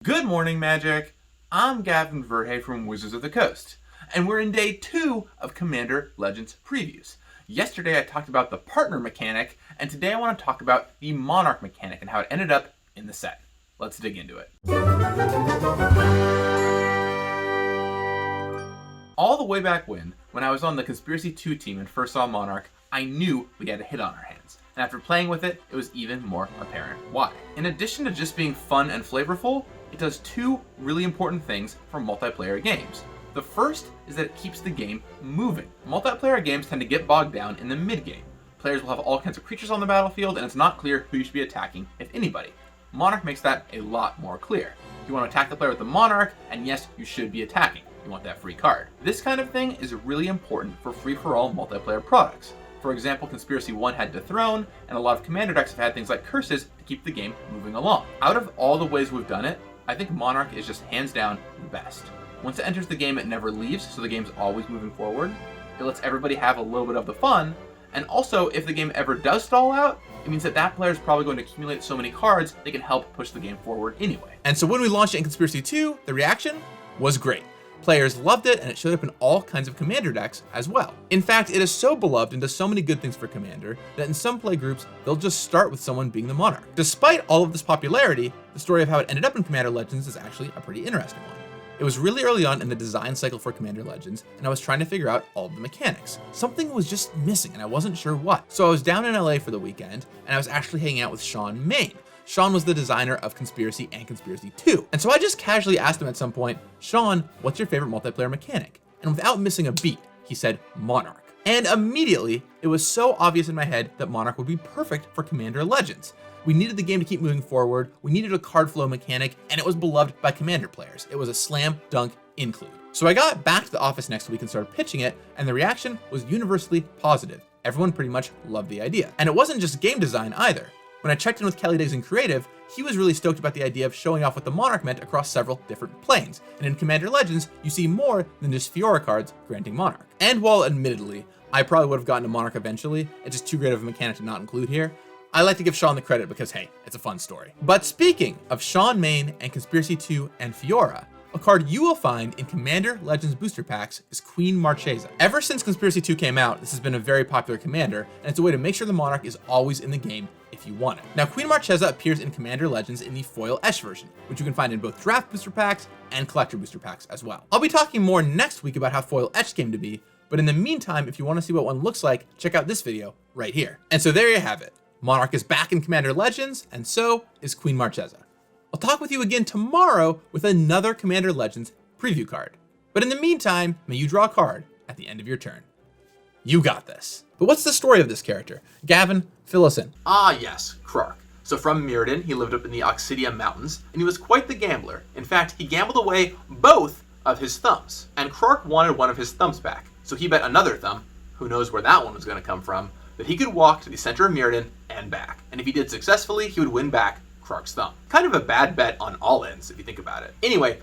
Good morning, Magic! I'm Gavin Verhey from Wizards of the Coast, and we're in day 2 of Commander Legends previews. Yesterday I talked about the partner mechanic, and today I want to talk about the Monarch mechanic and how it ended up in the set. Let's dig into it. All the way back when I was on the Conspiracy 2 team and first saw Monarch, I knew we had a hit on our hands. And after playing with it, it was even more apparent why. In addition to just being fun and flavorful, it does two really important things for multiplayer games. The first is that it keeps the game moving. Multiplayer games tend to get bogged down in the mid-game. Players will have all kinds of creatures on the battlefield, and it's not clear who you should be attacking, if anybody. Monarch makes that a lot more clear. You want to attack the player with the Monarch, and yes, you should be attacking. You want that free card. This kind of thing is really important for free-for-all multiplayer products. For example, Conspiracy 1 had Dethrone, and a lot of Commander decks have had things like Curses to keep the game moving along. Out of all the ways we've done it, I think Monarch is just hands down the best. Once it enters the game, it never leaves, so the game's always moving forward. It lets everybody have a little bit of the fun, and also, if the game ever does stall out, it means that player is probably going to accumulate so many cards they can help push the game forward anyway. And so when we launched it in Conspiracy 2, the reaction was great. Players loved it, and it showed up in all kinds of Commander decks as well. In fact, it is so beloved and does so many good things for Commander that in some play groups, they'll just start with someone being the Monarch. Despite all of this popularity, the story of how it ended up in Commander Legends is actually a pretty interesting one. It was really early on in the design cycle for Commander Legends, and I was trying to figure out all of the mechanics. Something was just missing, and I wasn't sure what. So I was down in LA for the weekend, and I was actually hanging out with Sean Main. Sean was the designer of Conspiracy and Conspiracy 2. And so I just casually asked him at some point, Sean, what's your favorite multiplayer mechanic? And without missing a beat, he said Monarch. And immediately, it was so obvious in my head that Monarch would be perfect for Commander Legends. We needed the game to keep moving forward, we needed a card flow mechanic, and it was beloved by Commander players. It was a slam dunk include. So I got back to the office next week and started pitching it, and the reaction was universally positive. Everyone pretty much loved the idea. And it wasn't just game design either. When I checked in with Kelly Diggs in Creative, he was really stoked about the idea of showing off what the Monarch meant across several different planes. And in Commander Legends, you see more than just Fiora cards granting Monarch. And while admittedly, I probably would have gotten a Monarch eventually, it's just too great of a mechanic to not include here, I like to give Sean the credit because hey, it's a fun story. But speaking of Sean Main and Conspiracy 2 and Fiora, a card you will find in Commander Legends booster packs is Queen Marchesa. Ever since Conspiracy 2 came out, this has been a very popular commander, and it's a way to make sure the Monarch is always in the game if you want it. Now, Queen Marchesa appears in Commander Legends in the foil Etched version, which you can find in both draft booster packs and collector booster packs as well. I'll be talking more next week about how foil Etched came to be, but in the meantime, if you want to see what one looks like, check out this video right here. And so there you have it. Monarch is back in Commander Legends, and so is Queen Marchesa. I'll talk with you again tomorrow with another Commander Legends preview card. But in the meantime, may you draw a card at the end of your turn. You got this. But what's the story of this character? Gavin, fill us in. Ah yes, Krark. So from Mirrodin, he lived up in the Oxidia Mountains, and he was quite the gambler. In fact, he gambled away both of his thumbs. And Krark wanted one of his thumbs back. So he bet another thumb, who knows where that one was going to come from, that he could walk to the center of Mirrodin and back. And if he did successfully, he would win back Krark's thumb. Kind of a bad bet on all ends, if you think about it. Anyway,